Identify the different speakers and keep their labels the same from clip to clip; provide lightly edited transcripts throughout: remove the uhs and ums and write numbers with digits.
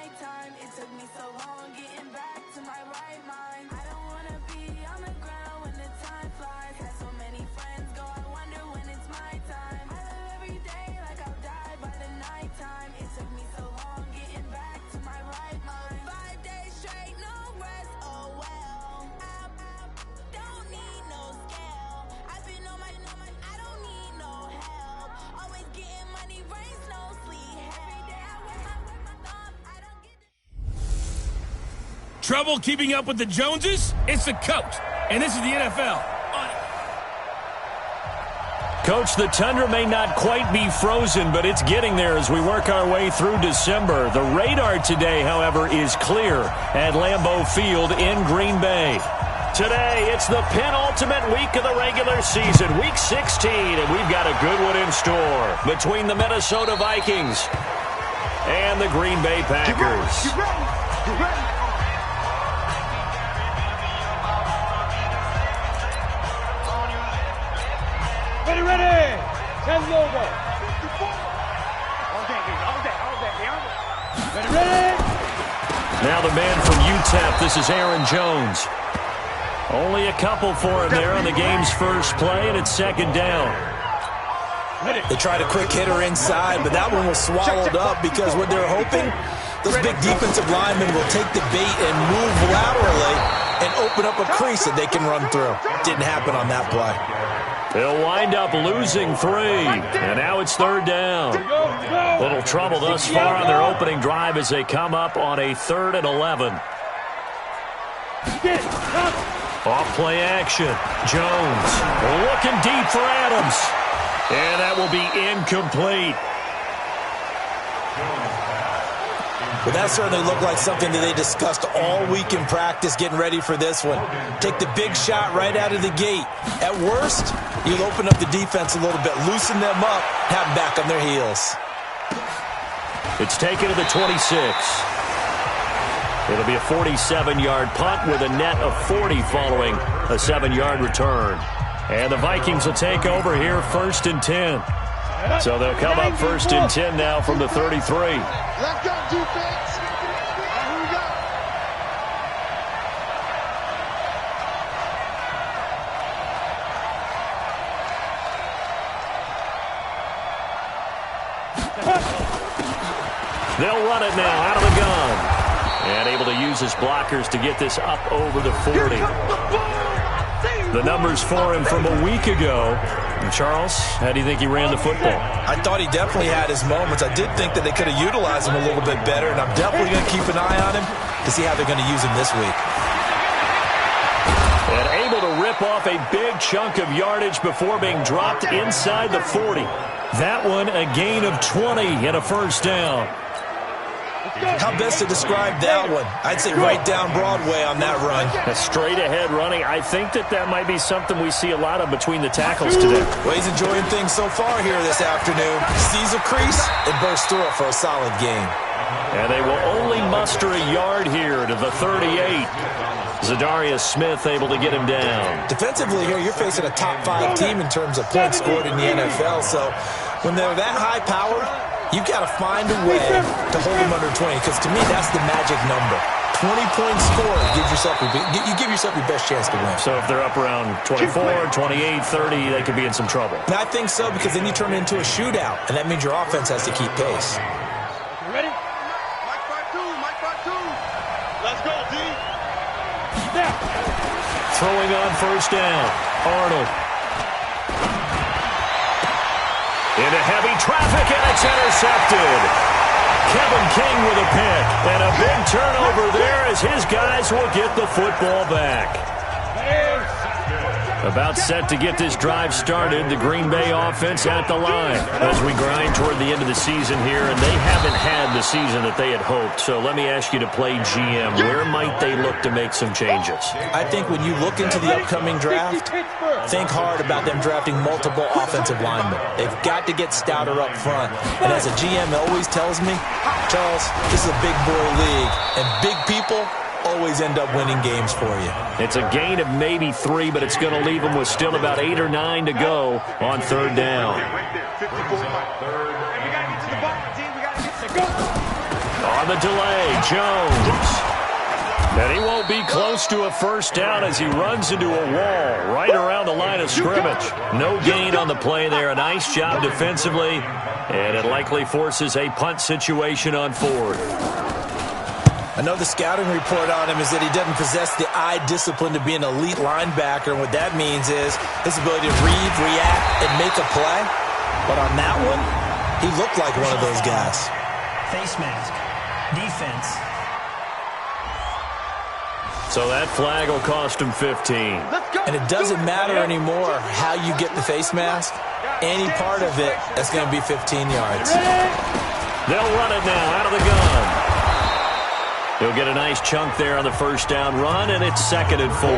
Speaker 1: nighttime. It took me so long getting back to my right mind. I don't wanna be on the ground when the time flies. Had so many friends go, I wonder when it's my time. I live every day like I'll die by the nighttime. It took me so long getting back to my right mind. 5 days straight, no rest, oh well. I don't need no scale. I've been on my, I don't need no help. Always getting money, rains, no sleep. Every day I work my thumb, I don't get
Speaker 2: Trouble keeping up with the Joneses? It's the coach, and this is the NFL.
Speaker 3: Coach, the tundra may not quite be frozen, but it's getting there as we work our way through December. The radar today, however, is clear at Lambeau Field in Green Bay. Today, it's the penultimate week of the regular season, Week 16, and we've got a good one in store between the Minnesota Vikings and the Green Bay Packers.
Speaker 4: Get ready. Get ready. Ready. 10 logo. All day. Ready.
Speaker 3: Now the man from UTEP, this is Aaron Jones. Only a couple for him there on the game's first play, and it's second down.
Speaker 5: They tried a quick hitter inside, but that one was swallowed up because what they're hoping, those big defensive linemen will take the bait and move laterally and open up a crease that they can run through. Didn't happen on that play.
Speaker 3: They'll wind up losing 3, and now it's third down. Little trouble thus far on their opening drive as they come up on a 3rd and 11. Off play action. Jones looking deep for Adams. And that will be incomplete.
Speaker 5: Well, that certainly looked like something that they discussed all week in practice getting ready for this one. Take the big shot right out of the gate. At worst, you'll open up the defense a little bit, loosen them up, have them back on their heels.
Speaker 3: It's taken to the 26. It'll be a 47-yard punt with a net of 40 following a 7-yard return. And the Vikings will take over here 1st and 10. So they'll come up 1st and 10 now from the 33.
Speaker 4: Let's go, defense. Here we go.
Speaker 3: They'll run it now out of the gun. And able to use his blockers to get this up over the 40. The numbers for him from a week ago. And Charles, how do you think he ran the football?
Speaker 5: I thought he definitely had his moments. I did think that they could have utilized him a little bit better, and I'm definitely going to keep an eye on him to see how they're going to use him this week.
Speaker 3: And able to rip off a big chunk of yardage before being dropped inside the 40. That one a gain of 20 and a first down.
Speaker 5: How best to describe that one? I'd say right down Broadway on that run.
Speaker 3: A straight-ahead running. I think that might be something we see a lot of between the tackles today.
Speaker 5: Well, he's enjoying things so far here this afternoon. Sees a crease and bursts through it for a solid game.
Speaker 3: And they will only muster a yard here to the 38. Zadarius Smith able to get him down.
Speaker 5: Defensively here, you're facing a top-5 team in terms of points scored in the NFL. So when they're that high-powered, you got to find a way to hold them under 20, because to me, that's the magic number. 20 points scored, you give yourself your best chance to win.
Speaker 3: So if they're up around 24, 28, 30, they could be in some trouble.
Speaker 5: And I think so, because then you turn it into a shootout, and that means your offense has to keep pace.
Speaker 4: You ready? Mike part two. Let's go, D. Snap.
Speaker 3: Throwing on first down. Arnold. Into heavy traffic, and it's intercepted. Kevin King with a pick, and a big turnover there as his guys will get the football back. About set to get this drive started, the Green Bay offense at the line as we grind toward the end of the season here, and they haven't had the season that they had hoped. So let me ask you to play GM. Where might they look to make some changes?
Speaker 5: I think when you look into the upcoming draft, think hard about them drafting multiple offensive linemen. They've got to get stouter up front. And as a GM always tells me, Charles, this is a big boy league, and big people always end up winning games for you.
Speaker 3: It's a gain of maybe 3, but it's going to leave them with still about 8 or 9 to go on third down. On the delay, Jones. And he won't be close to a first down as he runs into a wall right around the line of scrimmage. No gain on the play there. A nice job defensively, and it likely forces a punt situation on fourth.
Speaker 5: I know the scouting report on him is that he doesn't possess the eye discipline to be an elite linebacker. And what that means is his ability to read, react, and make a play. But on that one, he looked like one of those guys.
Speaker 6: Face mask. Defense.
Speaker 3: So that flag will cost him 15.
Speaker 5: And it doesn't matter anymore how you get the face mask. Any part of it, that's going to be 15 yards.
Speaker 3: They'll run it now out of the gun. He'll get a nice chunk there on the first down run, and it's 2nd and 4.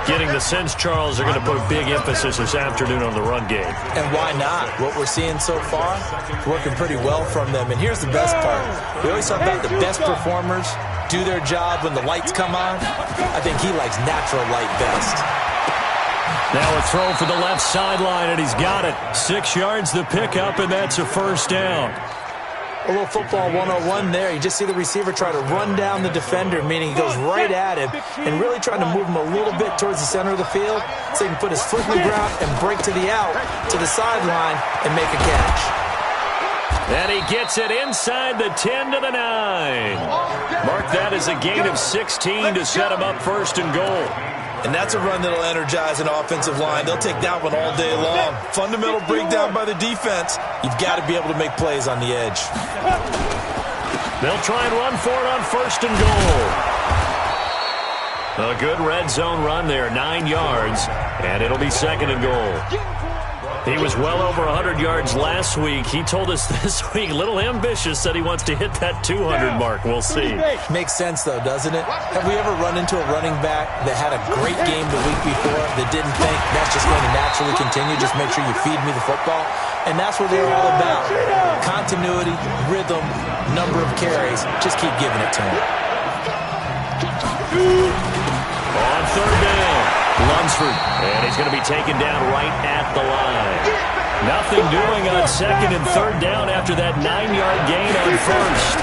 Speaker 3: Getting the sense, Charles, are going to put a big emphasis this afternoon on the run game.
Speaker 5: And why not? What we're seeing so far is working pretty well from them. And here's the best part. We always talk about the best performers do their job when the lights come on. I think he likes natural light best.
Speaker 3: Now a throw for the left sideline, and he's got it. 6 yards the pickup, and that's a first down.
Speaker 5: A little football 101 there. You just see the receiver try to run down the defender, meaning he goes right at him and really trying to move him a little bit towards the center of the field so he can put his foot in the ground and break to the out, to the sideline, and make a catch.
Speaker 3: And he gets it inside the 10 to the 9. Mark that as a gain of 16 to set him up 1st and goal.
Speaker 5: And that's a run that'll energize an offensive line. They'll take that one all day long. Fundamental breakdown by the defense. You've got to be able to make plays on the edge.
Speaker 3: They'll try and run for it on 1st and goal. A good red zone run there, 9 yards, and it'll be 2nd and goal. He was well over 100 yards last week. He told us this week, a little ambitious, said he wants to hit that 200 mark. We'll see.
Speaker 5: Makes sense, though, doesn't it? Have we ever run into a running back that had a great game the week before that didn't think that's just going to naturally continue? Just make sure you feed me the football. And that's what they're all about. Continuity, rhythm, number of carries. Just keep giving it to him.
Speaker 3: On 3rd down, Lunsford, and he's going to be taken down right at the line. Nothing doing on 2nd and 3rd down after that 9-yard gain on 1st.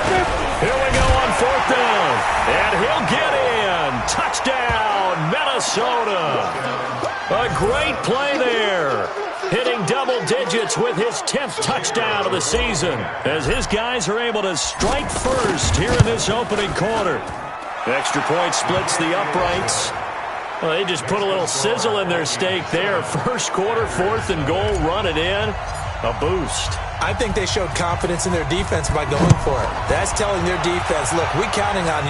Speaker 3: Here we go on 4th down, and he'll get in. Touchdown, Minnesota. A great play there. Hitting double digits with his 10th touchdown of the season as his guys are able to strike first here in this opening quarter. Extra point splits the uprights. Well, they just put a little sizzle in their steak there. 1st quarter, 4th and goal, run it in. A boost.
Speaker 5: I think they showed confidence in their defense by going for it. That's telling their defense, look, we're counting on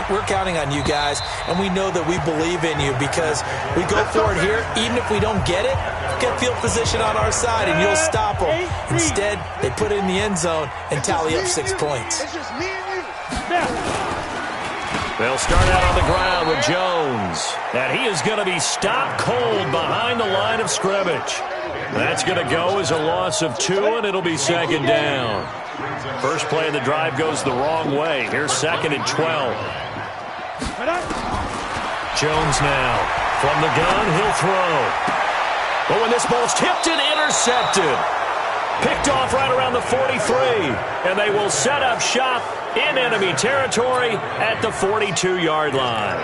Speaker 5: you guys, and we know that we believe in you because we go for it here. Even if we don't get it, get field position on our side, and you'll stop them. Instead, they put it in the end zone and tally up 6 points.
Speaker 4: It's just me and you.
Speaker 3: They'll start out on the ground with Jones. And he is going to be stopped cold behind the line of scrimmage. That's going to go as a loss of 2, and it'll be 2nd down. First play of the drive goes the wrong way. Here's 2nd and 12. Jones now. From the gun, he'll throw. But when this ball's tipped and intercepted. Picked off right around the 43. And they will set up shop in enemy territory at the 42-yard line.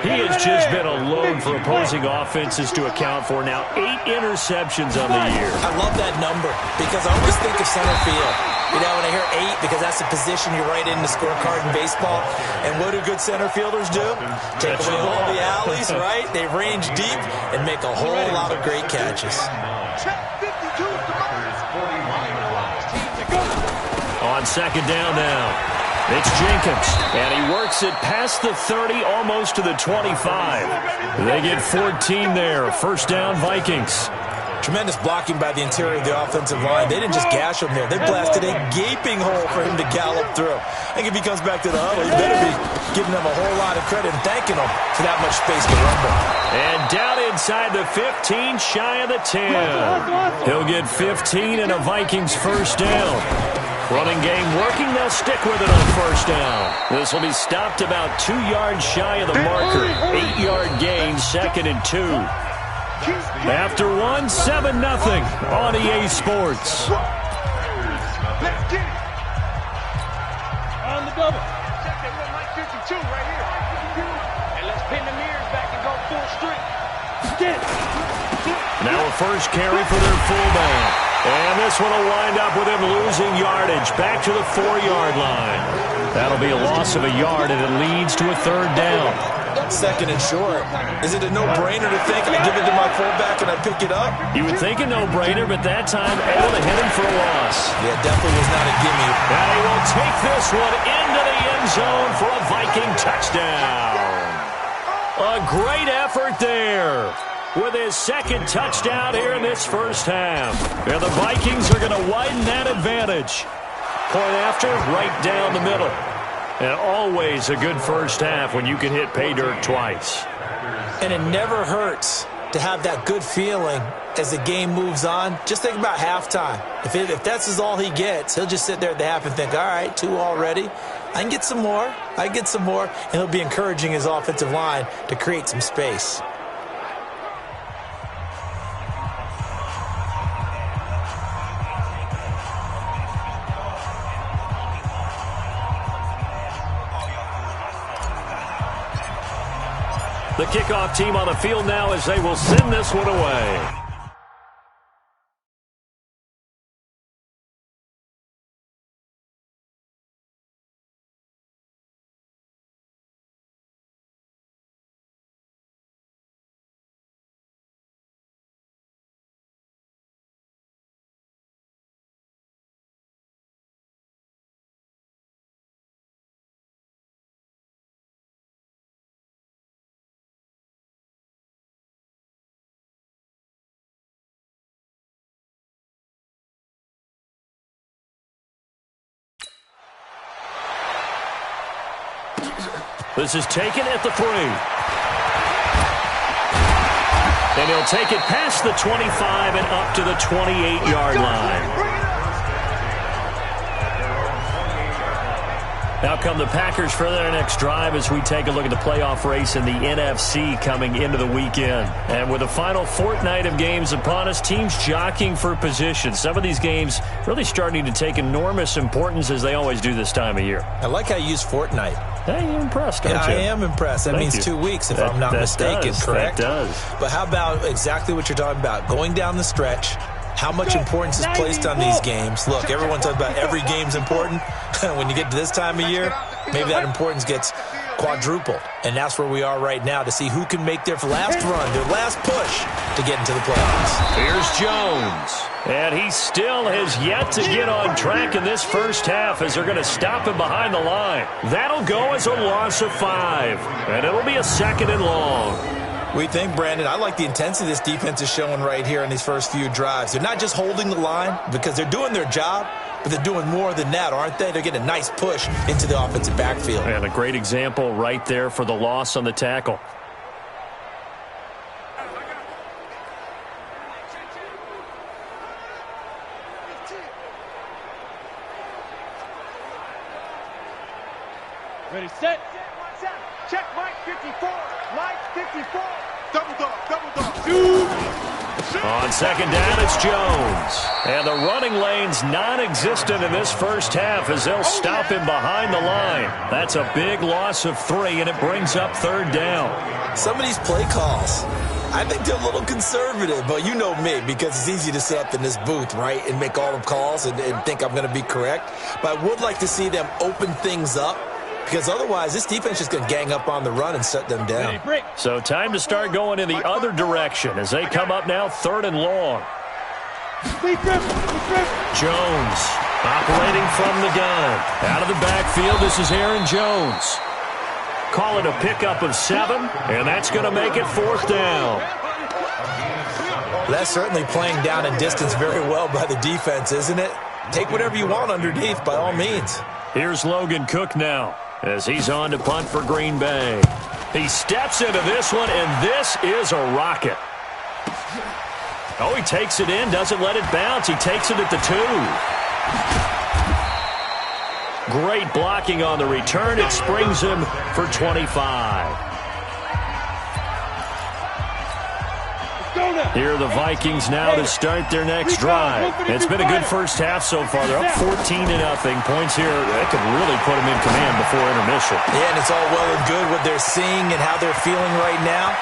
Speaker 3: He has just been a load for opposing offenses to account for. Now 8 interceptions on the year.
Speaker 5: I love that number because I always think of center field. You know, when I hear 8, because that's the position you write in the scorecard in baseball. And what do good center fielders do? Take away all the alleys, right? They range deep and make a whole lot of great catches.
Speaker 3: On 2nd down now, it's Jenkins, and he works it past the 30, almost to the 25. They get 14 there. 1st down, Vikings.
Speaker 5: Tremendous blocking by the interior of the offensive line. They didn't just gash him there. They blasted a gaping hole for him to gallop through. I think if he comes back to the huddle, he better be giving them a whole lot of credit and thanking them for that much space to rumble.
Speaker 3: And down inside the 15, shy of the 10. He'll get 15 and a Vikings 1st down. Running game working, they'll stick with it on 1st down. This will be stopped about 2 yards shy of the marker. 8-yard gain, 2nd and 2. After 1, 7-0 on EA Sports.
Speaker 4: cover. Check that 152 right here. And let's pin the mirrors back and go full strength. Get it.
Speaker 3: Now a first carry for their fullback. And this one will wind up with him losing yardage back to the 4-yard line. That'll be a loss of a yard, and it leads to a third down.
Speaker 5: Second and short. Is it a no-brainer to think I give it to my fullback and I pick it up?
Speaker 3: You would think a no-brainer, but that time able to hit him for a loss.
Speaker 5: Yeah, definitely was not a gimme.
Speaker 3: And he will take this one into the end zone for a Viking touchdown. A great effort there with his second touchdown here in this first half. And the Vikings are going to widen that advantage. Point after, right down the middle. And always a good first half when you can hit pay dirt twice.
Speaker 5: And it never hurts to have that good feeling as the game moves on. Just think about halftime. If that's all he gets, he'll just sit there at the half and think, all right, 2 already. I can get some more. And he'll be encouraging his offensive line to create some space.
Speaker 3: The kickoff team on the field now as they will send this one away. This is taken at the 3. And he'll take it past the 25 and up to the 28-yard line. Now come the Packers for their next drive as we take a look at the playoff race in the NFC coming into the weekend. And with the final fortnight of games upon us, teams jockeying for position. Some of these games really starting to take enormous importance as they always do this time of year.
Speaker 5: I like how you use fortnight.
Speaker 3: Hey, you're impressed, aren't you?
Speaker 5: I am impressed. That means 2 weeks, if I'm not mistaken, correct?
Speaker 3: That does.
Speaker 5: But how about exactly what you're talking about? Going down the stretch, how much importance is placed on these games? Look, everyone talks about every game's important. When you get to this time of year, maybe that importance gets quadrupled. And that's where we are right now to see who can make their last run, their last push to get into the playoffs.
Speaker 3: Here's Jones. And he still has yet to get on track in this first half as they're going to stop him behind the line. That'll go as a loss of 5. And it'll be a 2nd and long.
Speaker 5: We think, Brandon, I like the intensity this defense is showing right here in these first few drives. They're not just holding the line because they're doing their job, but they're doing more than that, aren't they? They're getting a nice push into the offensive backfield.
Speaker 3: And a great example right there for the loss on the tackle.
Speaker 4: Ready, set. Check Mike 54. Mike 54. Double dog. 2.
Speaker 3: On second down, it's Jones. And the running lane's non-existent in this first half as they'll stop him behind the line. That's a big loss of 3, and it brings up 3rd down.
Speaker 5: Some of these play calls, I think they're a little conservative, but you know me, because it's easy to sit up in this booth, right, and make all the calls and think I'm going to be correct. But I would like to see them open things up, because otherwise this defense is just going to gang up on the run and shut them down.
Speaker 3: So time to start going in the other direction as they come up now 3rd and long. Jones operating from the gun. Out of the backfield, this is Aaron Jones. Call it a pickup of 7, and that's going to make it 4th down.
Speaker 5: That's certainly playing down in distance very well by the defense, isn't it? Take whatever you want underneath, by all means.
Speaker 3: Here's Logan Cook now as he's on to punt for Green Bay. He steps into this one, and this is a rocket. Oh, he takes it in, doesn't let it bounce. He takes it at the 2. Great blocking on the return. It springs him for 25. Here are the Vikings now to start their next drive. It's been a good first half so far. They're up 14-0. Points here, that could really put them in command before intermission.
Speaker 5: Yeah, and it's all well and good what they're seeing and how they're feeling right now.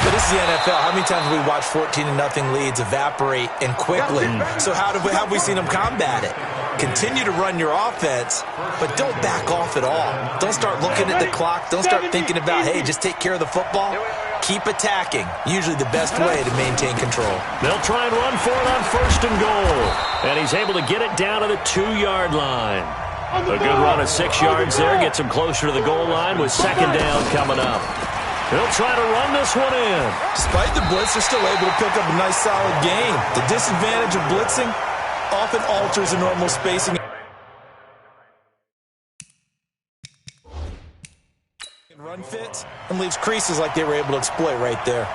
Speaker 5: But this is the NFL. How many times have we watched 14-0 leads evaporate and quickly? So how have we seen them combat it? Continue to run your offense, but don't back off at all. Don't start looking at the clock. Don't start thinking about, hey, just take care of the football. Keep attacking. Usually the best way to maintain control.
Speaker 3: They'll try and run for it on 1st and goal. And he's able to get it down to the 2-yard line. A good run of 6 yards there. Gets him closer to the goal line with 2nd down coming up. They'll try to run this one in.
Speaker 5: Despite the blitz, they're still able to pick up a nice, solid gain. The disadvantage of blitzing often alters the normal spacing. Run fits and leaves creases like they were able to exploit right there.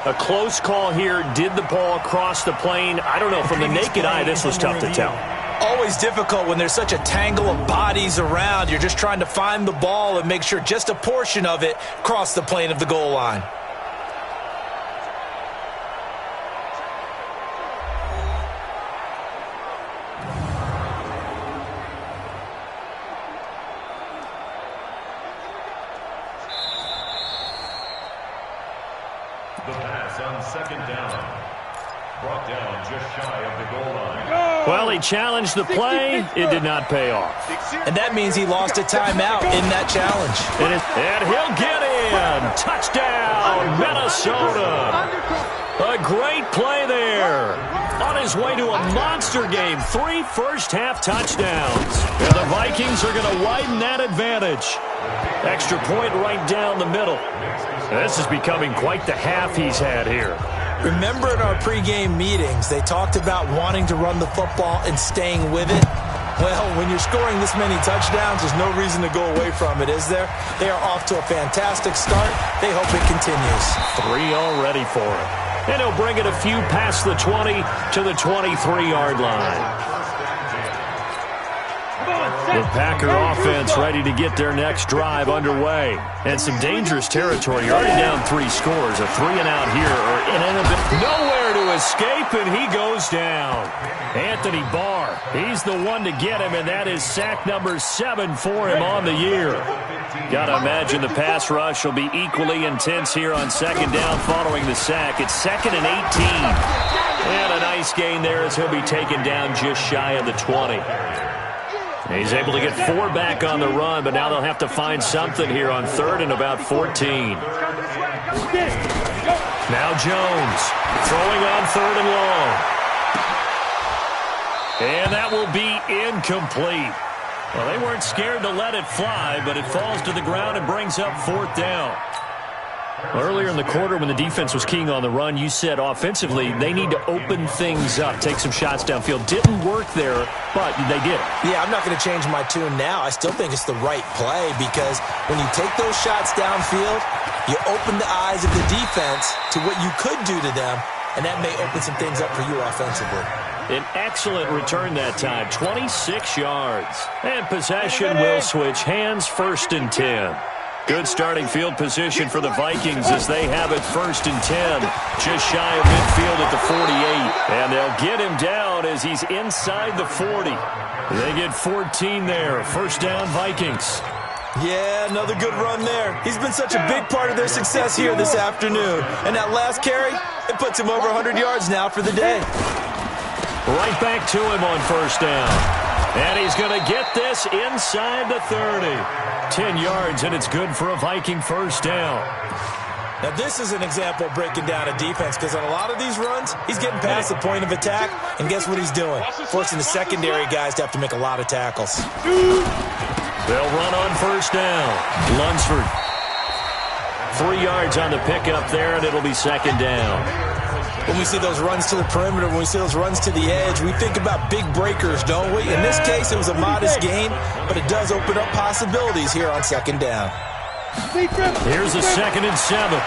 Speaker 3: A close call here. Did the ball cross the plane? I don't know. From the naked eye, this was tough to tell.
Speaker 5: Always difficult when there's such a tangle of bodies around. You're just trying to find the ball and make sure just a portion of it crossed the plane of the goal line.
Speaker 7: The pass on 2nd down. Brought down just shy of the goal line.
Speaker 3: Well, he challenged the play. It did not pay off.
Speaker 5: And that means he lost a timeout in that challenge.
Speaker 3: And he'll get in. Touchdown, Minnesota. A great play there. On his way to a monster game. 3 first-half touchdowns. And the Vikings are going to widen that advantage. Extra point right down the middle. This is becoming quite the half he's had here.
Speaker 5: Remember in our pregame meetings, they talked about wanting to run the football and staying with it? Well, when you're scoring this many touchdowns, there's no reason to go away from it, is there? They are off to a fantastic start. They hope it continues.
Speaker 3: 3 already for him. And he'll bring it a few past the 20 to the 23-yard line. The Packer offense ready to get their next drive underway. And some dangerous territory. You're already down 3 scores. A 3-and-out here. Nowhere to escape, and he goes down. Anthony Barr, he's the one to get him, and that is sack number 7 for him on the year. Got to imagine the pass rush will be equally intense here on 2nd down following the sack. It's 2nd and 18. And a nice gain there as he'll be taken down just shy of the 20. He's able to get 4 back on the run, but now they'll have to find something here on 3rd and about 14. Now Jones throwing on 3rd and long. And that will be incomplete. Well, they weren't scared to let it fly, but it falls to the ground and brings up 4th down. Earlier in the quarter when the defense was keying on the run, you said offensively they need to open things up, take some shots downfield. Didn't work there, but they did.
Speaker 5: Yeah, I'm not going to change my tune now. I still think it's the right play because when you take those shots downfield, you open the eyes of the defense to what you could do to them, and that may open some things up for you offensively.
Speaker 3: An excellent return that time, 26 yards. And possession will switch hands, 1st and 10. Good starting field position for the Vikings as they have it 1st and 10. Just shy of midfield at the 48. And they'll get him down as he's inside the 40. They get 14 there. 1st down, Vikings.
Speaker 5: Yeah, another good run there. He's been such a big part of their success here this afternoon. And that last carry, it puts him over 100 yards now for the day.
Speaker 3: Right back to him on 1st down. And he's going to get this inside the 30. 10 yards, and it's good for a Viking 1st down.
Speaker 5: Now, this is an example of breaking down a defense because on a lot of these runs, he's getting past the point of attack, and guess what he's doing? Forcing the secondary guys to have to make a lot of tackles.
Speaker 3: They'll run on 1st down. Lunsford. 3 yards on the pickup there, and it'll be 2nd down.
Speaker 5: When we see those runs to the perimeter, when we see those runs to the edge, we think about big breakers, don't we? In this case, it was a modest gain, but it does open up possibilities here on 2nd down.
Speaker 3: Here's a 2nd and 7.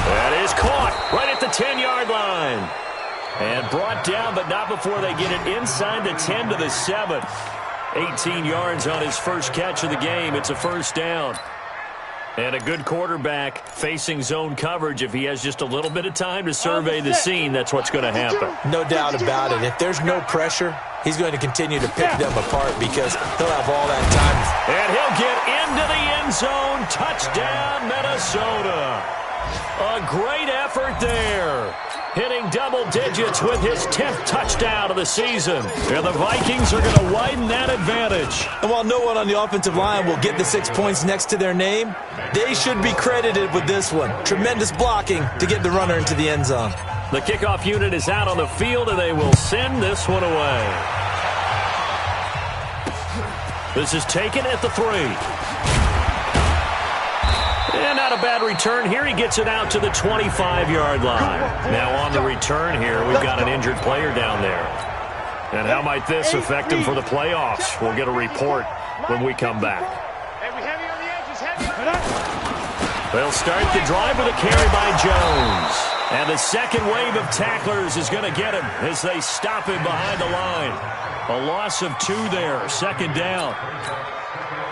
Speaker 3: That is caught right at the 10-yard line. And brought down, but not before they get it inside the 10 to the 7. 18 yards on his first catch of the game. It's a 1st down. And a good quarterback facing zone coverage. If he has just a little bit of time to survey the scene, that's what's going to happen.
Speaker 5: No doubt about it. If there's no pressure, he's going to continue to pick them apart because he'll have all that time.
Speaker 3: And he'll get into the end zone. Touchdown, Minnesota. A great effort there. Hitting double digits with his 10th touchdown of the season. And the Vikings are going to widen that advantage.
Speaker 5: And while no one on the offensive line will get the 6 points next to their name, they should be credited with this one. Tremendous blocking to get the runner into the end zone.
Speaker 3: The kickoff unit is out on the field, and they will send this one away. This is taken at the 3. And not a bad return here. He gets it out to the 25-yard line. Now on the return here, we've got an injured player down there. And how might this affect him for the playoffs? We'll get a report when we come back. They'll start the drive with a carry by Jones. And the second wave of tacklers is going to get him as they stop him behind the line. A loss of 2 there, second down.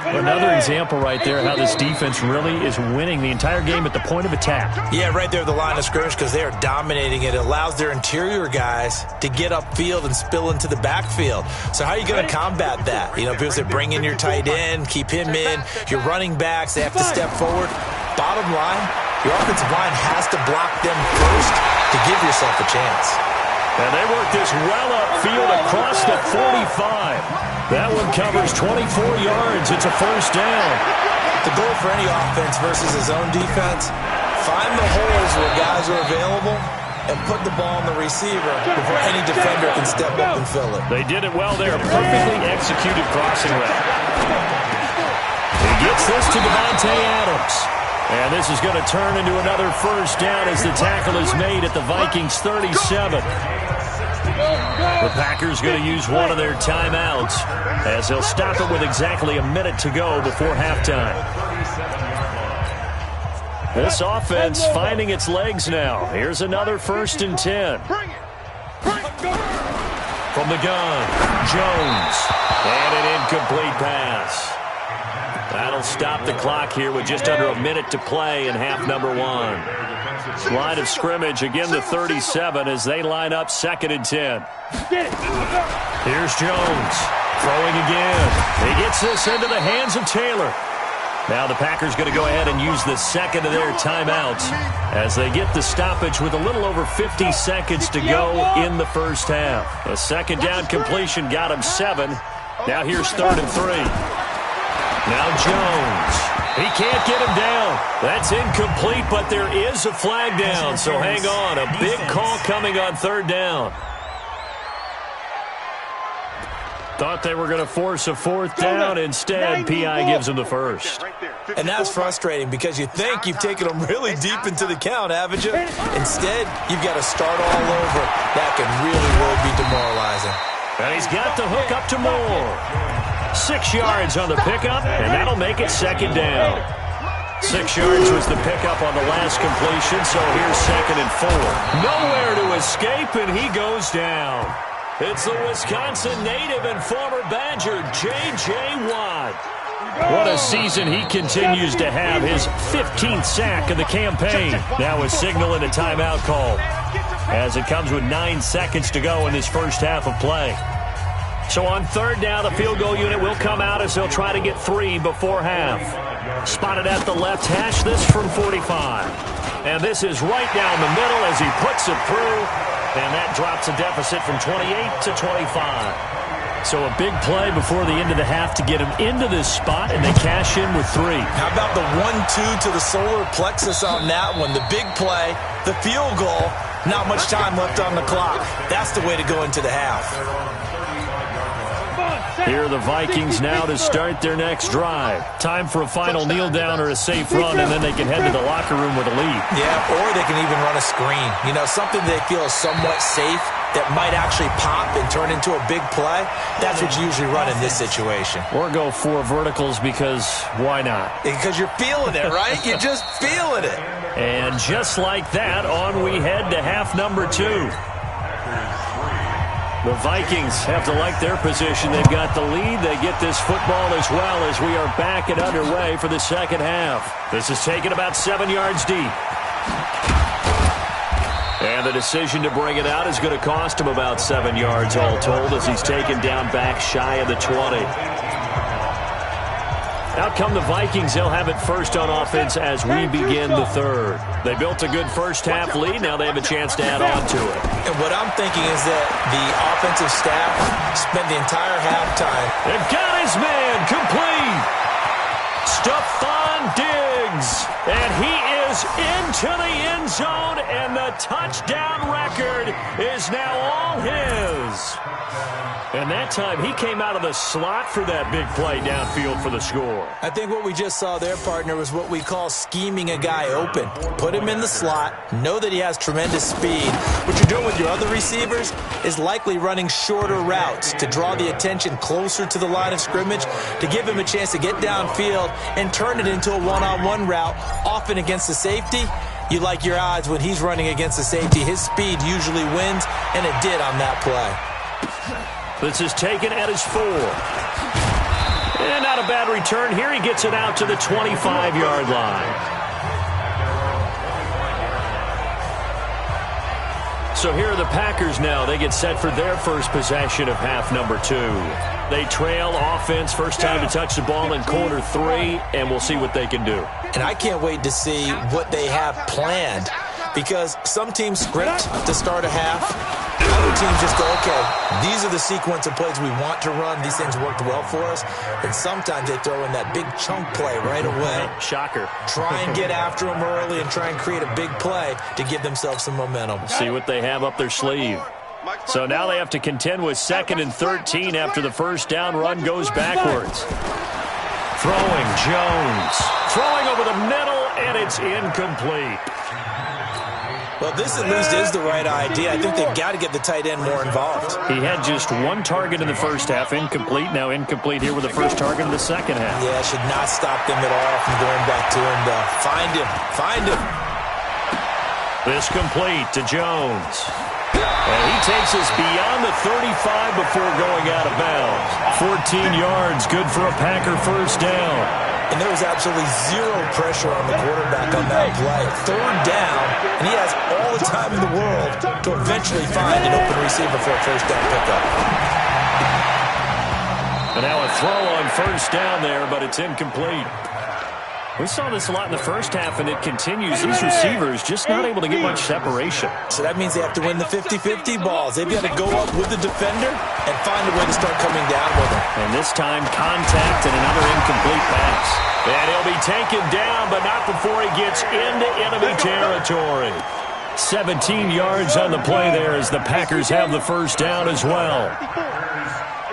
Speaker 3: Another example right there how this defense really is winning the entire game at the point of attack.
Speaker 5: Yeah, right there at the line of scrimmage because they are dominating it. It allows their interior guys to get upfield and spill into the backfield. So how are you going to combat that? You know, because they bring in your tight end, keep him in, your running backs, they have to step forward. Bottom line, your offensive line has to block them first to give yourself a chance.
Speaker 3: And they work this well upfield across the 45. That one covers 24 yards. It's a first down.
Speaker 5: The goal for any offense versus his own defense, find the holes where guys are available and put the ball on the receiver before any defender can step up and fill it.
Speaker 3: They did it well there. Perfectly executed crossing route. He gets this to Davante Adams. And this is going to turn into another first down as the tackle is made at the Vikings 37. The Packers going to use one of their timeouts as they'll stop it with exactly a minute to go before halftime. This offense finding its legs now. Here's another 1st and 10. From the gun, Jones. And an incomplete pass. That'll stop the clock here with just under a minute to play in half number 1. Line of scrimmage, again the 37 as they line up 2nd and 10. Here's Jones, throwing again. He gets this into the hands of Taylor. Now the Packers going to go ahead and use the second of their timeouts as they get the stoppage with a little over 50 seconds to go in the first half. A second down completion got him 7. Now here's 3rd and 3. Now Jones. He can't get him down. That's incomplete, but there is a flag down, so hang on. A big call coming on 3rd down. Thought they were going to force a 4th down. Instead, P.I. gives them the first.
Speaker 5: And that's frustrating because you think you've taken them really deep into the count, haven't you? Instead, you've got to start all over. That can really, really be demoralizing.
Speaker 3: And he's got the hook up to Moore. 6 yards on the pickup, and that'll make it 2nd down. 6 yards was the pickup on the last completion, so here's 2nd and 4. Nowhere to escape, and he goes down. It's the Wisconsin native and former Badger, J.J. Watt. What a season he continues to have, his 15th sack of the campaign. Now a signal and a timeout call as it comes with 9 seconds to go in this first half of play. So on 3rd down, the field goal unit will come out as they'll try to get 3 before half. Spotted at the left hash, this from 45. And this is right down the middle as he puts it through. And that drops a deficit from 28 to 25. So a big play before the end of the half to get him into this spot, and they cash in with 3.
Speaker 5: How about the 1-2 to the solar plexus on that one? The big play, the field goal, not much time left on the clock. That's the way to go into the half.
Speaker 3: Here are the Vikings now to start their next drive. Time for a final kneel down or a safe run, and then they can head to the locker room with a lead.
Speaker 5: Yeah, or they can even run a screen. You know, something they feel is somewhat safe that might actually pop and turn into a big play. That's what you usually run in this situation.
Speaker 3: Or go 4 verticals because why not?
Speaker 5: Because you're feeling it, right? You're just feeling it.
Speaker 3: And just like that, on we head to half number 2. The Vikings have to like their position. They've got the lead. They get this football as well as we are back and underway for the second half. This is taken about 7 yards deep. And the decision to bring it out is going to cost him about 7 yards all told as he's taken down back shy of the 20. Out come the Vikings. They'll have it first on offense as we begin the third. They built a good first-half lead. Now they have a chance to add on to it.
Speaker 5: And what I'm thinking is that the offensive staff spent the entire halftime.
Speaker 3: They've got his man complete. Stephon Diggs. And he is into the end zone, and the touchdown record is now all his. And that time, he came out of the slot for that big play downfield for the score.
Speaker 5: I think what we just saw there, partner, was what we call scheming a guy open. Put him in the slot, know that he has tremendous speed. What you're doing with your other receivers is likely running shorter routes to draw the attention closer to the line of scrimmage, to give him a chance to get downfield and turn it into a one-on-one route, often against the safety. You like your odds when he's running against the safety. His speed usually wins, and it did on that play.
Speaker 3: This is taken at his 4. And not a bad return here. He gets it out to the 25-yard line. So here are the Packers now. They get set for their first possession of half number 2. They trail offense, first time to touch the ball in quarter 3, and we'll see what they can do.
Speaker 5: And I can't wait to see what they have planned, because some teams script to start a half. Other teams just go, okay, these are the sequence of plays we want to run. These things worked well for us. And sometimes they throw in that big chunk play right away.
Speaker 3: Shocker.
Speaker 5: Try and get after them early and try and create a big play to give themselves some momentum.
Speaker 3: See what they have up their sleeve. So now they have to contend with 2nd and 13 after the first down run goes backwards. Throwing Jones. Throwing over the middle, and it's incomplete.
Speaker 5: Well, this at least is the right idea. I think they've got to get the tight end more involved.
Speaker 3: He had just 1 target in the first half, incomplete. Now incomplete here with the first target in the second half.
Speaker 5: Yeah, should not stop them at all from going back to him, though. Find him.
Speaker 3: This complete to Jones. And he takes us beyond the 35 before going out of bounds. 14 yards, good for a Packer first down.
Speaker 5: And there was absolutely zero pressure on the quarterback on that play. 3rd down, and he has all the time in the world to eventually find an open receiver for a first down pickup.
Speaker 3: And now a throw on first down there, but it's incomplete. We saw this a lot in the first half, and it continues. These receivers just not able to get much separation.
Speaker 5: So that means they have to win the 50-50 balls. They've got to go up with the defender and find a way to start coming down with him.
Speaker 3: And this time, contact and another incomplete pass. And he'll be taken down, but not before he gets into enemy territory. 17 yards on the play there as the Packers have the first down as well.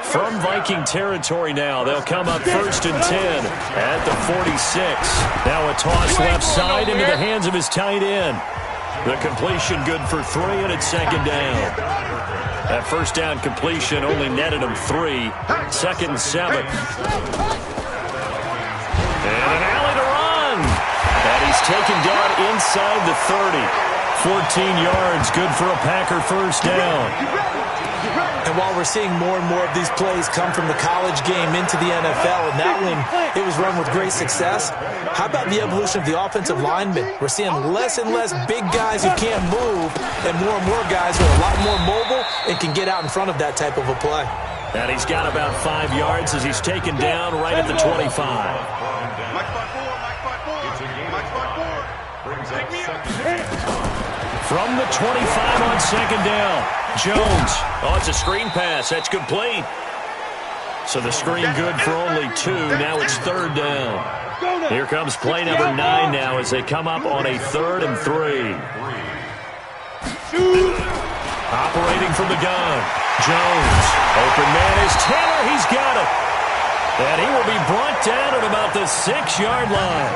Speaker 3: From Viking territory now, they'll come up 1st and 10 at the 46. Now a toss left side into the hands of his tight end. The completion good for 3, and it's 2nd down. That first down completion only netted him 3. 2nd and 7. And an alley to run. And he's taken down inside the 30. 14 yards, good for a Packer first down.
Speaker 5: And while we're seeing more and more of these plays come from the college game into the NFL, and that one, it was run with great success, how about the evolution of the offensive linemen? We're seeing less and less big guys who can't move, and more guys who are a lot more mobile and can get out in front of that type of a play.
Speaker 3: And he's got about 5 yards as he's taken down right at the 25. From the 25 on 2nd down, Jones. Oh, it's a screen pass. That's complete. So the screen good for only 2. Now it's 3rd down. Here comes play number 9 now as they come up on a 3rd and 3. Operating from the gun. Jones. Open man is Taylor. He's got it. And he will be brought down at about the 6-yard line.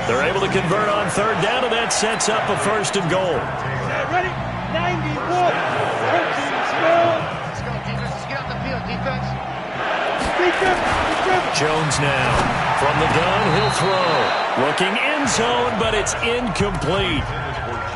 Speaker 3: They're able to convert on 3rd down, and that sets up a 1st and goal.
Speaker 4: Ready? 91. Let's go. Let's get off the field, defense.
Speaker 3: Jones now. From the gun, he'll throw. Looking end zone, but it's incomplete.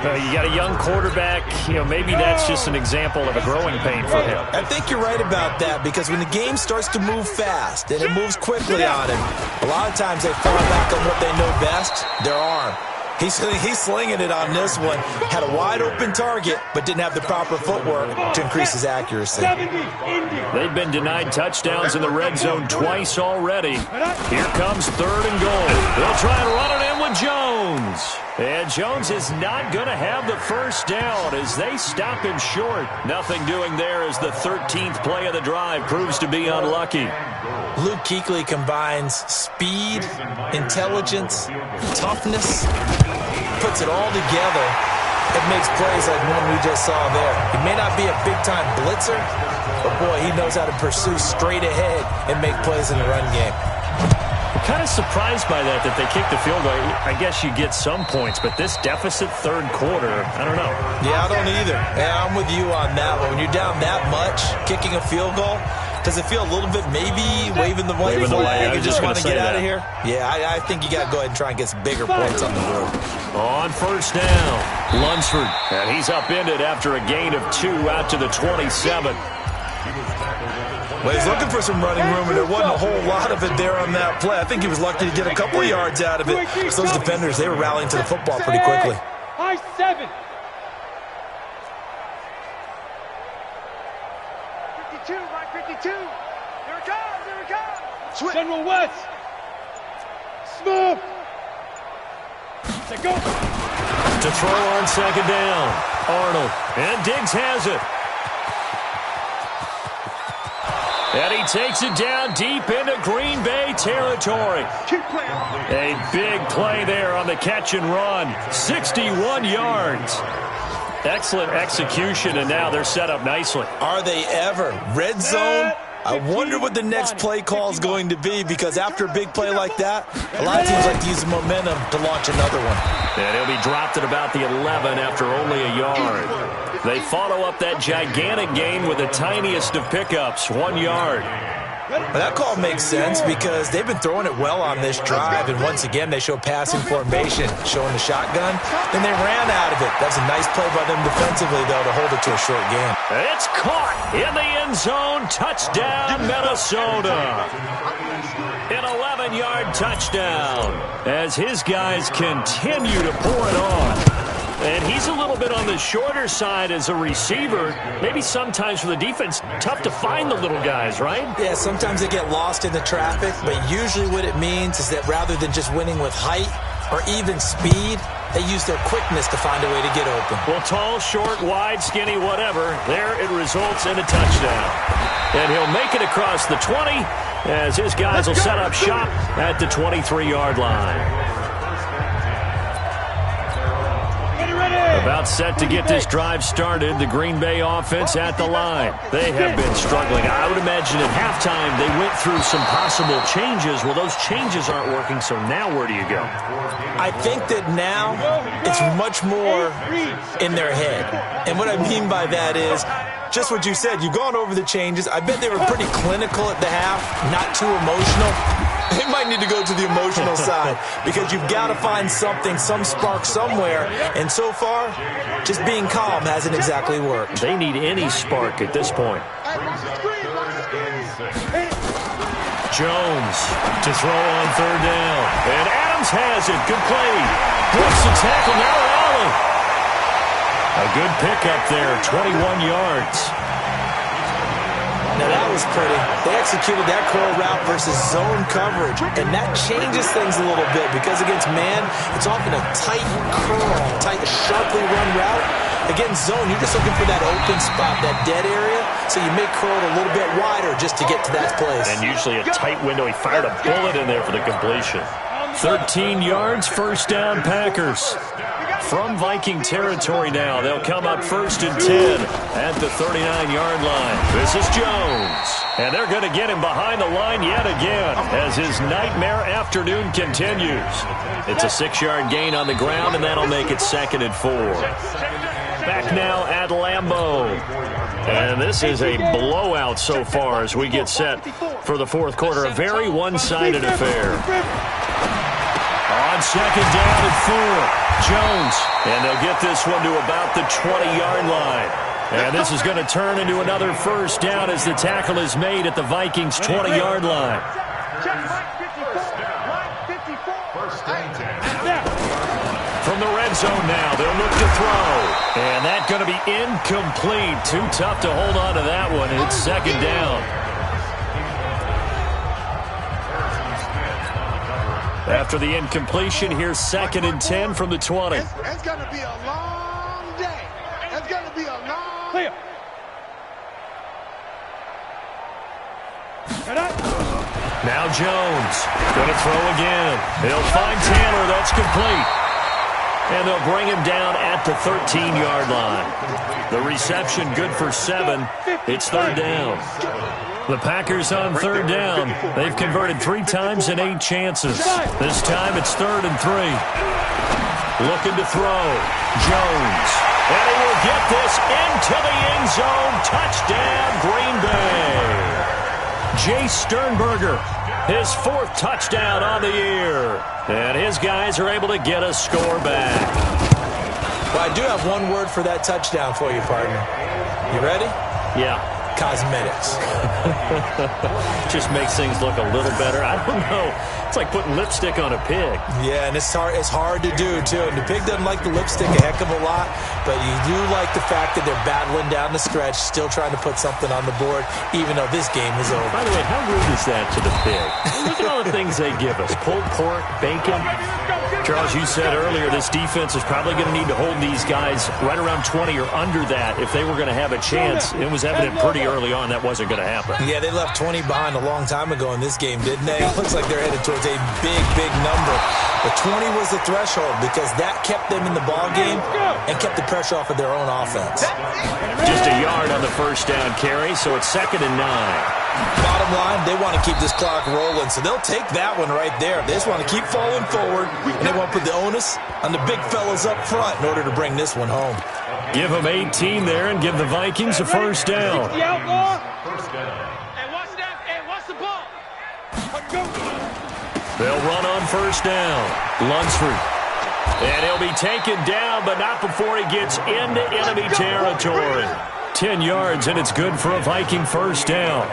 Speaker 3: You got a young quarterback. Maybe that's just an example of a growing pain for him.
Speaker 5: I think you're right about that, because when the game starts to move fast and it moves quickly on him, a lot of times they fall back on what they know best, their arm. He's slinging it on this one. Had a wide-open target, but didn't have the proper footwork to increase his accuracy.
Speaker 3: They've been denied touchdowns in the red zone twice already. Here comes 3rd and goal. They'll try and run it in with Jones. And Jones is not going to have the first down as they stop him short. Nothing doing there as the 13th play of the drive proves to be unlucky.
Speaker 5: Luke Kuechly combines speed, intelligence, toughness, puts it all together. It makes plays like one we just saw there. He may not be a big-time blitzer, but boy, he knows how to pursue straight ahead and make plays in the run game.
Speaker 3: I'm kind of surprised by that they kicked the field goal. I guess you get some points, but this deficit 3rd quarter, I don't know.
Speaker 5: Yeah, I don't either. Yeah, I'm with you on that one. When you're down that much, kicking a field goal, does it feel a little bit maybe waving the white flag? You just want to get out of here? Yeah, I think you got to go ahead and try and get some bigger points on the board.
Speaker 3: On 1st down, Lunsford. And he's upended after a gain of 2 out to the 27.
Speaker 5: Well, he's looking for some running room, and there wasn't a whole lot of it there on that play. I think he was lucky to get a couple of yards out of it. Because those defenders, they were rallying to the football pretty quickly.
Speaker 4: High 7. 52, right 52. Here it comes. Switch. General West. Smooth. Go.
Speaker 3: To throw on 2nd down. Arnold. And Diggs has it. And he takes it down deep into Green Bay territory. A big play there on the catch and run. 61 yards. Excellent execution, and now they're set up nicely.
Speaker 5: Are they ever? Red zone? I wonder what the next play call is going to be, because after a big play like that, a lot of teams like to use the momentum to launch another one.
Speaker 3: And he'll be dropped at about the 11 after only a yard. They follow up that gigantic gain with the tiniest of pickups, 1 yard.
Speaker 5: Well, that call makes sense because they've been throwing it well on this drive, and once again they show passing formation, showing the shotgun, then they ran out of it. That's a nice play by them defensively, though, to hold it to a short game.
Speaker 3: It's caught in the end zone. Touchdown, Minnesota. An 11-yard touchdown as his guys continue to pour it on. And he's a little bit on the shorter side as a receiver. Maybe sometimes for the defense, tough to find the little guys, right?
Speaker 5: Yeah, sometimes they get lost in the traffic, but usually what it means is that rather than just winning with height or even speed, they use their quickness to find a way to get open.
Speaker 3: Well, tall, short, wide, skinny, whatever, there it results in a touchdown. And he'll make it across the 20 as his guys will set up shop at the 23-yard line. About set to get this drive started, the Green Bay offense at the line. They have been struggling. I would imagine at halftime they went through some possible changes. Well, those changes aren't working, so now where do you go?
Speaker 5: I think that now it's much more in their head. And what I mean by that is just what you said. You've gone over the changes. I bet they were pretty clinical at the half, not too emotional. They might need to go to the emotional side because you've got to find something, some spark somewhere. And so far, just being calm hasn't exactly worked.
Speaker 3: They need any spark at this point. Jones to throw on 3rd down. And Adams has it. Good play. Brooks the tackle. Now Allen. A good pickup there. 21 yards.
Speaker 5: Now that was pretty. They executed that curl route versus zone coverage, and that changes things a little bit because against man, it's often a tight curl, tight, sharply run route. Against zone, you're just looking for that open spot, that dead area, so you make curl a little bit wider just to get to that place.
Speaker 3: And usually a tight window. He fired a bullet in there for the completion. 13 yards, 1st down Packers. From Viking territory now, they'll come up 1st and 10 at the 39-yard line. This is Jones. And they're going to get him behind the line yet again as his nightmare afternoon continues. It's a 6-yard gain on the ground, and that'll make it 2nd and 4. Back now at Lambeau. And this is a blowout so far as we get set for the 4th quarter. A very one-sided affair. On second down and 4. Jones. And they'll get this one to about the 20-yard line. And this is going to turn into another first down as the tackle is made at the Vikings' 20-yard line. From the red zone now, they'll look to throw. And that's going to be incomplete. Too tough to hold on to that one. It's second down. After the incompletion, here's 2nd and 10 from the 20.
Speaker 4: It's going to be a long day. It's going to be a long... Clear.
Speaker 3: Now Jones going to throw again. He'll find Taylor. That's complete. And they'll bring him down at the 13-yard line. The reception good for 7. It's third down. The Packers on third down. They've converted 3 times in 8 chances. This time it's 3rd and 3. Looking to throw. Jones. And he will get this into the end zone. Touchdown, Green Bay. Jay Sternberger, his 4th touchdown on the year. And his guys are able to get a score back.
Speaker 5: Well, I do have one word for that touchdown for you, partner. You ready?
Speaker 3: Yeah.
Speaker 5: Cosmetics.
Speaker 3: Just makes things look a little better. I don't know. It's like putting lipstick on a pig.
Speaker 5: Yeah, and it's hard to do, too. And the pig doesn't like the lipstick a heck of a lot, but you do like the fact that they're battling down the stretch, still trying to put something on the board, even though this game is over.
Speaker 3: By the way, how rude is that to the pig? Look at all the things they give us. Pulled pork, bacon. Charles, you said earlier this defense is probably going to need to hold these guys right around 20 or under that if they were going to have a chance. It was evident pretty early on that wasn't going to happen.
Speaker 5: Yeah, they left 20 behind a long time ago in this game, didn't they? Looks like they're headed towards a big number. But 20 was the threshold because that kept them in the ball game and kept the pressure off of their own offense.
Speaker 3: Just a yard on the first down carry, so it's 2nd and 9.
Speaker 5: Bottom line, they want to keep this clock rolling, so they'll take that one right there. They just want to keep falling forward, and they want to put the onus on the big fellas up front in order to bring this one home.
Speaker 3: Give them 18 there and give the Vikings a first down. They'll run on first down. Lunsford. And he'll be taken down, but not before he gets into enemy territory. 10 yards, and it's good for a Viking first down.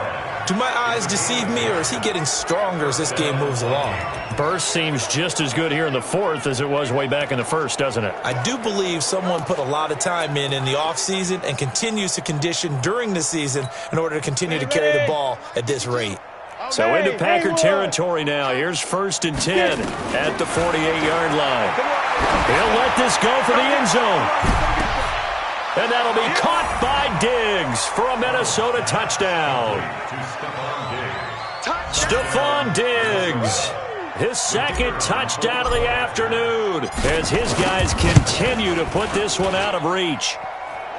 Speaker 5: Do my eyes deceive me, or is he getting stronger as this game moves along?
Speaker 3: Burst seems just as good here in the 4th as it was way back in the 1st, doesn't it?
Speaker 5: I do believe someone put a lot of time in the offseason and continues to condition during the season in order to continue to carry the ball at this rate.
Speaker 3: So into Packer territory now. Here's 1st and 10 at the 48-yard line. He'll let this go for the end zone. And that'll be caught by Diggs for a Minnesota touchdown. Stephon Diggs, his 2nd touchdown of the afternoon as his guys continue to put this one out of reach.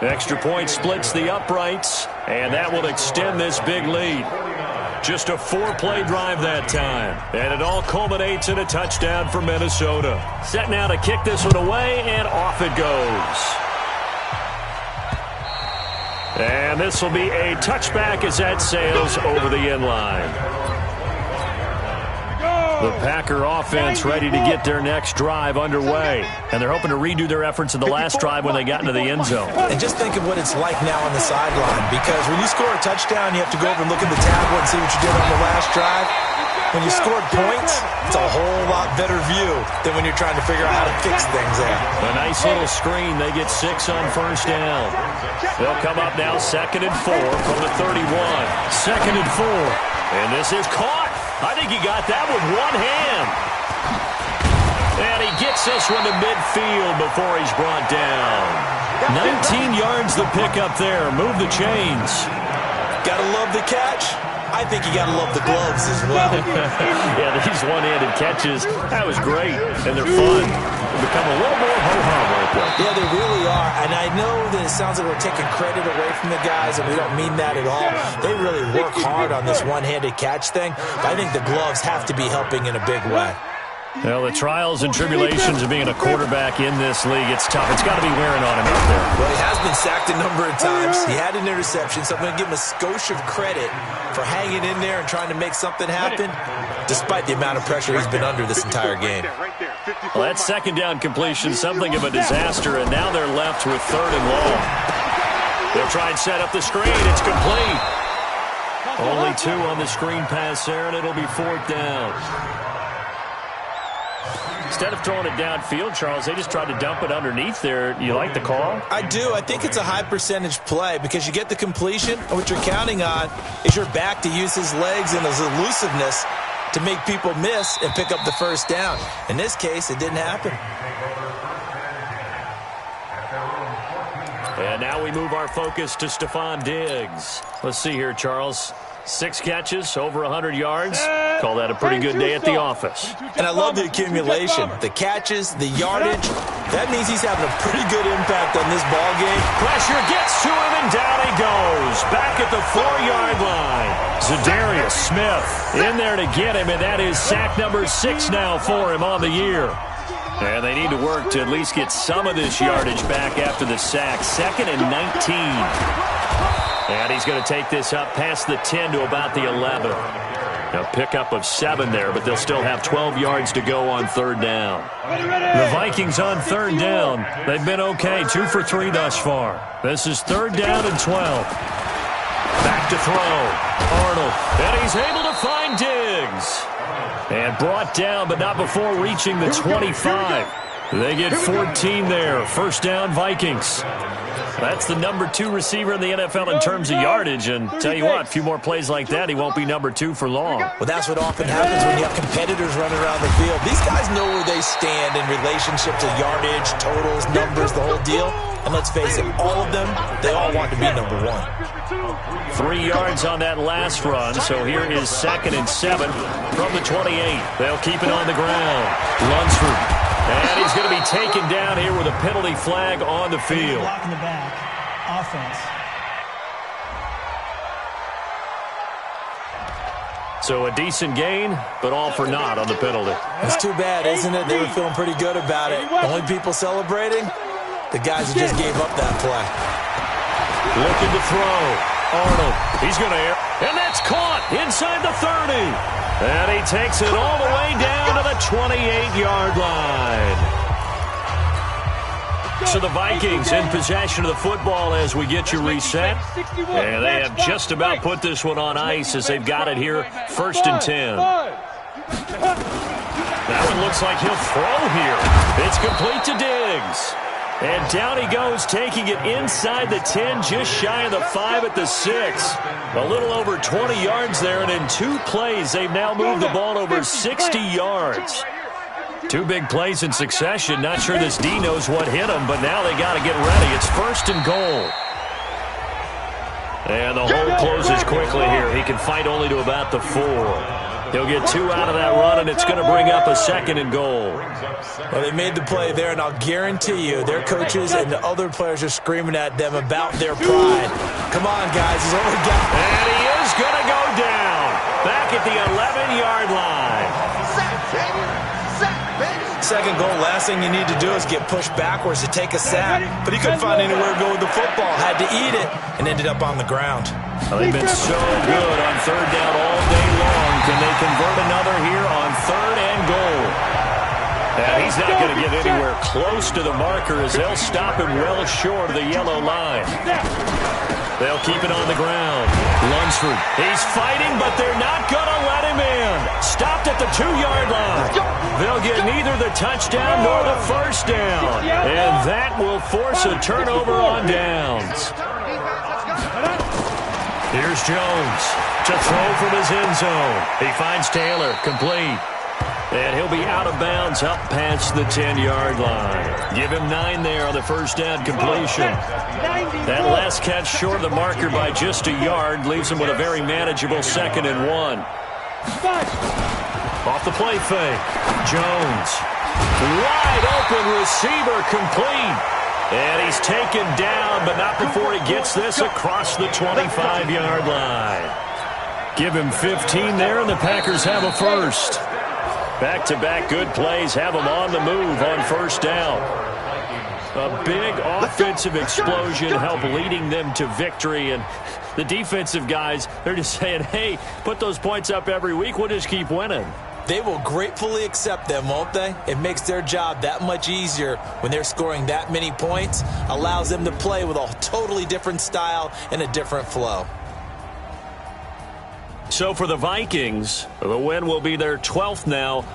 Speaker 3: Extra point splits the uprights, and that will extend this big lead. Just a 4-play drive that time, and it all culminates in a touchdown for Minnesota. Set now to kick this one away, and off it goes. And this will be a touchback as that sails over the end line. The Packer offense ready to get their next drive underway. And they're hoping to redo their efforts in the last drive when they got into the end zone.
Speaker 5: And just think of what it's like now on the sideline. Because when you score a touchdown, you have to go over and look at the tablet and see what you did on the last drive. When you scored points, it's a whole lot better view than when you're trying to figure out how to fix things there.
Speaker 3: A nice little screen. They get 6 on first down. They'll come up now 2nd and 4 from the 31. 2nd and 4. And this is caught. I think he got that with one hand. And he gets this one to midfield before he's brought down. 19 yards the pickup there. Move the chains.
Speaker 5: Gotta love the catch. I think you gotta love the gloves as well.
Speaker 3: Yeah, these one-handed catches, that was great. And they're fun. They become a little more ho-hum right there.
Speaker 5: Yeah, they really are. And I know that it sounds like we're taking credit away from the guys, and we don't mean that at all. They really work hard on this one-handed catch thing, but I think the gloves have to be helping in a big way.
Speaker 3: Well, the trials and tribulations of being a quarterback in this league, it's tough. It's got to be wearing on him out there.
Speaker 5: Well, he has been sacked a number of times. He had an interception, so I'm going to give him a skosh of credit for hanging in there and trying to make something happen, despite the amount of pressure he's been under this entire game.
Speaker 4: Right there. 54.
Speaker 3: Well, that second down completion, something of a disaster, and now they're left with 3rd and long. They'll try and set up the screen. It's complete. Only 2 on the screen pass there, and it'll be 4th down. Instead of throwing it downfield, Charles, they just tried to dump it underneath there. You like the call?
Speaker 5: I do. I think it's a high percentage play because you get the completion, and what you're counting on is your back to use his legs and his elusiveness to make people miss and pick up the 1st down. In this case, it didn't happen.
Speaker 3: And now we move our focus to Stephon Diggs. Let's see here, Charles. 6 catches, over 100 yards. Call that a pretty good day at the office.
Speaker 5: And I love the accumulation. The catches, the yardage. That means he's having a pretty good impact on this ball game.
Speaker 3: Pressure gets to him, and down he goes. Back at the 4-yard line. Za'Darius Smith in there to get him, and that is sack number 6 now for him on the year. And they need to work to at least get some of this yardage back after the sack. 2nd and 19. And he's going to take this up past the 10 to about the 11. A pickup of 7 there, but they'll still have 12 yards to go on 3rd down. The Vikings on 3rd down. They've been okay, 2 for 3 thus far. This is 3rd down and 12. Back to throw. Arnold. And he's able to find Diggs. And brought down, but not before reaching the 25. They get 14 there. 1st down, Vikings. That's the number 2 receiver in the NFL in terms of yardage. And tell you what, a few more plays like that, he won't be number 2 for long.
Speaker 5: Well, that's what often happens when you have competitors running around the field. These guys know where they stand in relationship to yardage, totals, numbers, the whole deal. And let's face it, all of them, they all want to be number 1.
Speaker 3: 3 yards on that last run, so here is 2nd and 7 from the 28. They'll keep it on the ground. Lunsford. And he's going to be taken down here with a penalty flag on the field.
Speaker 6: Block in the back. Offense.
Speaker 3: So a decent gain, but all for naught on the penalty.
Speaker 5: It's too bad, isn't it? They were feeling pretty good about it. Only people celebrating, the guys who just gave up that play.
Speaker 3: Looking to throw. Arnold. He's going to air. And that's caught inside the 30. And he takes it all the way down to the 28-yard line. So the Vikings in possession of the football as we get you reset. And they have just about put this one on ice as they've got it here, 1st and 10. That one looks like he'll throw here. It's complete to Diggs. And down he goes, taking it inside the 10, just shy of the 5 at the 6. A little over 20 yards there, and in 2 plays, they've now moved the ball over 60 yards. 2 big plays in succession. Not sure this D knows what hit him, but now they got to get ready. It's 1st and goal. And the hole closes quickly here. He can fight only to about the 4. He'll get 2 out of that run, and it's going to bring up a 2nd and goal.
Speaker 5: Well, they made the play there, and I'll guarantee you their coaches and the other players are screaming at them about their pride. Come on, guys. He's only got...
Speaker 3: And he is going to go down. Back at the 11-yard line.
Speaker 5: 2nd goal, last thing you need to do is get pushed backwards to take a sack. But he couldn't find anywhere to go with the football. Had to eat it and ended up on the ground.
Speaker 3: Well, they've been so good on 3rd down all day long. Can they convert another here on 3rd and goal? And he's not going to get anywhere close to the marker as they'll stop him well short of the yellow line. They'll keep it on the ground. Lunsford, he's fighting, but they're not going to let him in. Stopped at the 2-yard line. They'll get neither the touchdown nor the 1st down. And that will force a turnover on downs. Here's Jones to throw from his end zone. He finds Taylor, complete. And he'll be out of bounds up past the 10-yard line. Give him 9 there on the 1st down completion. That last catch short of the marker by just a yard leaves him with a very manageable 2nd and 1. Off the play fake. Jones. Wide open receiver, complete. And he's taken down, but not before he gets this across the 25-yard line. Give him 15 there, and the Packers have a 1st. Back-to-back good plays have them on the move on 1st down. A big offensive explosion help leading them to victory. And the defensive guys, they're just saying, hey, put those points up every week. We'll just keep winning.
Speaker 5: They will gratefully accept them, won't they? It makes their job that much easier when they're scoring that many points, allows them to play with a totally different style and a different flow.
Speaker 3: So for the Vikings, the win will be their 12th now.